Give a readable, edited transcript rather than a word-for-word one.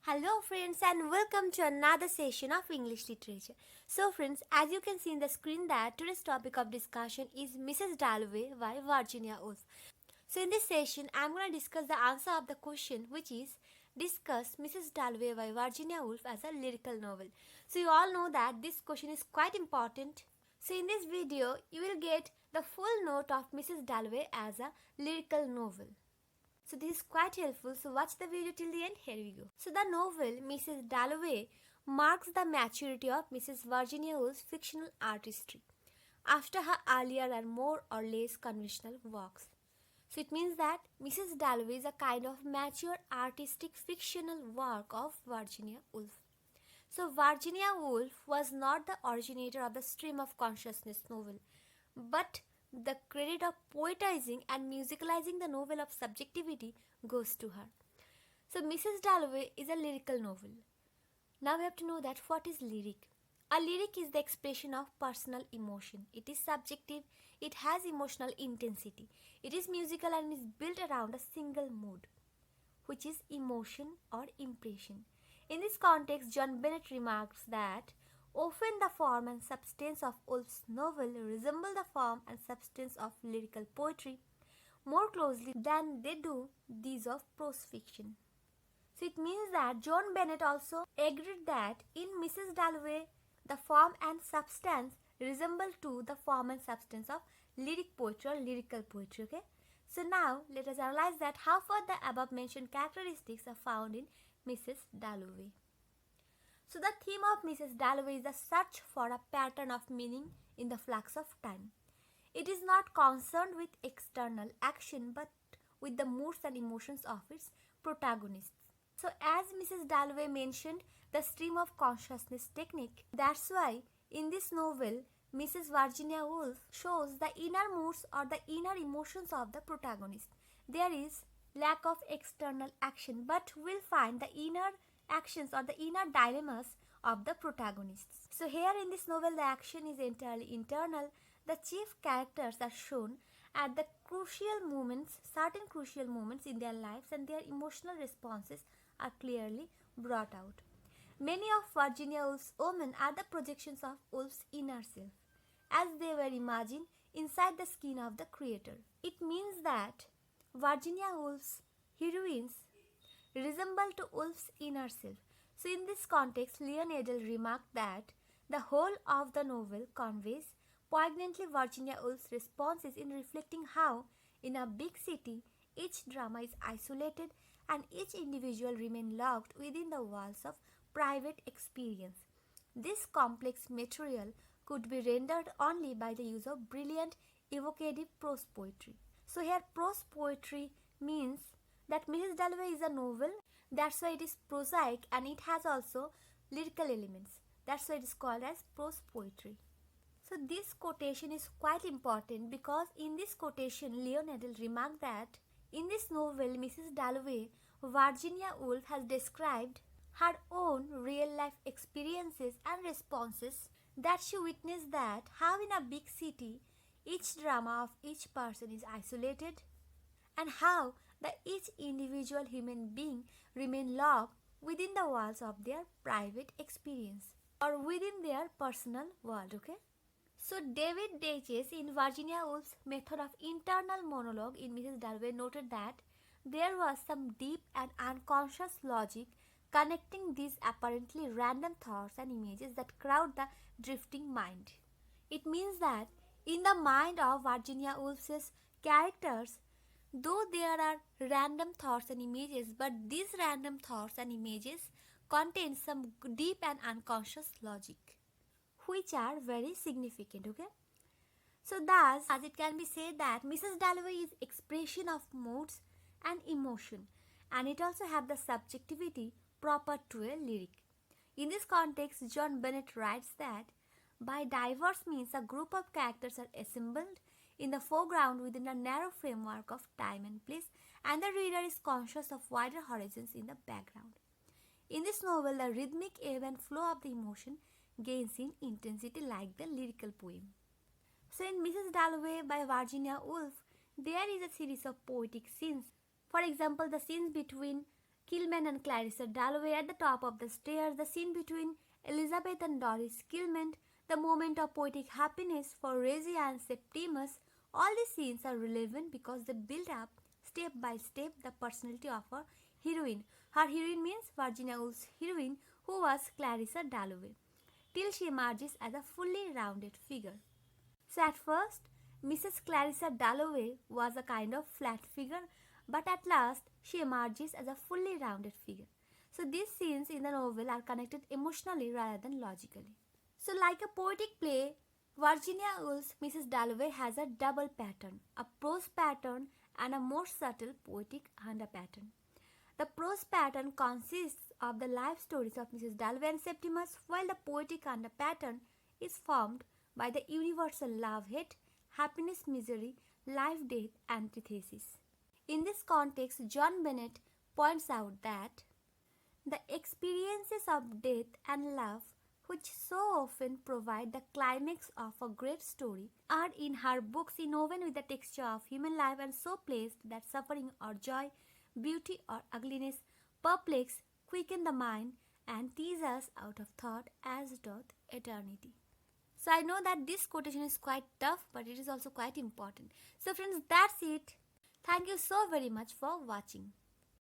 Hello friends and welcome to another session of English literature. So friends, as you can see in the screen that today's topic of discussion is Mrs. Dalloway by Virginia Woolf. So in this session, I am going to discuss the answer of the question which is discuss Mrs. Dalloway by Virginia Woolf as a lyrical novel. So you all know that this question is quite important. So in this video, you will get the full note of Mrs. Dalloway as a lyrical novel. So this is quite helpful. So watch the video till the end. Here we go. So the novel Mrs. Dalloway marks the maturity of Mrs. Virginia Woolf's fictional artistry after her earlier and more or less conventional works. So it means that Mrs. Dalloway is a kind of mature artistic fictional work of Virginia Woolf. So Virginia Woolf was not the originator of the stream of consciousness novel, but the credit of poetizing and musicalizing the novel of subjectivity goes to her. So Mrs. Dalloway is a lyrical novel. Now we have to know that what is lyric. A lyric is the expression of personal emotion. It is subjective, it has emotional intensity. It is musical and is built around a single mood, which is emotion or impression. In this context, John Bennett remarks that often the form and substance of Woolf's novel resemble the form and substance of lyrical poetry more closely than they do these of prose fiction. So it means that John Bennett also agreed that in Mrs. Dalloway, the form and substance resemble to the form and substance of lyric poetry or lyrical poetry. Okay. So now let us analyze that how far the above mentioned characteristics are found in Mrs. Dalloway. So the theme of Mrs. Dalloway is the search for a pattern of meaning in the flux of time. It is not concerned with external action but with the moods and emotions of its protagonists. So as Mrs. Dalloway mentioned, the stream of consciousness technique. That's why in this novel, Mrs. Virginia Woolf shows the inner moods or the inner emotions of the protagonist. There is lack of external action, but we'll find the inner actions or the inner dilemmas of the protagonists. So here in this novel, the action is entirely internal. The chief characters are shown at the certain crucial moments in their lives, and their emotional responses are clearly brought out. Many of Virginia Woolf's women are the projections of Woolf's inner self, as they were imagined inside the skin of the creator. It means that Virginia Woolf's heroines resemble to Woolf's inner self. So in this context, Leon Edel remarked that the whole of the novel conveys poignantly Virginia Woolf's responses in reflecting how, in a big city, each drama is isolated and each individual remains locked within the walls of private experience. This complex material could be rendered only by the use of brilliant evocative prose poetry. So here prose poetry means that Mrs. Dalloway is a novel, that's why it is prosaic, and it has also lyrical elements. That's why it is called as prose poetry. So this quotation is quite important because in this quotation Leon Edel remarked that in this novel Mrs. Dalloway, Virginia Woolf has described her own real life experiences and responses that she witnessed, that how in a big city each drama of each person is isolated and how the each individual human being remain locked within the walls of their private experience or within their personal world. Okay. So David Daches in Virginia Woolf's method of internal monologue in Mrs. Dalloway noted that there was some deep and unconscious logic connecting these apparently random thoughts and images that crowd the drifting mind. It means that in the mind of Virginia Woolf's characters, though there are random thoughts and images, but these random thoughts and images contain some deep and unconscious logic, which are very significant. Okay. So thus, as it can be said that Mrs. Dalloway is expression of moods and emotion, and it also have the subjectivity proper to a lyric. In this context, John Bennett writes that by diverse means a group of characters are assembled in the foreground within a narrow framework of time and place, and the reader is conscious of wider horizons in the background. In this novel, the rhythmic ebb and flow of the emotion gains in intensity like the lyrical poem. So in Mrs. Dalloway by Virginia Woolf, there is a series of poetic scenes. For example, the scenes between Kilman and Clarissa Dalloway at the top of the stairs, the scene between Elizabeth and Doris Kilman, the moment of poetic happiness for Reggie and Septimus, all these scenes are relevant because they build up step by step the personality of her heroine. Her heroine means Virginia Woolf's heroine, who was Clarissa Dalloway, till she emerges as a fully rounded figure. So at first, Mrs. Clarissa Dalloway was a kind of flat figure, but at last she emerges as a fully rounded figure. So these scenes in the novel are connected emotionally rather than logically. So like a poetic play, Virginia Woolf's Mrs. Dalloway has a double pattern, a prose pattern and a more subtle poetic under pattern. The prose pattern consists of the life stories of Mrs. Dalloway and Septimus, while the poetic under pattern is formed by the universal love-hate, happiness-misery, life-death antithesis. In this context, John Bennett points out that the experiences of death and love, which so often provide the climax of a great story, are in her books woven with the texture of human life and so placed that suffering or joy, beauty or ugliness, perplex, quicken the mind, and tease us out of thought as doth eternity. So I know that this quotation is quite tough, but it is also quite important. So friends, that's it. Thank you so very much for watching.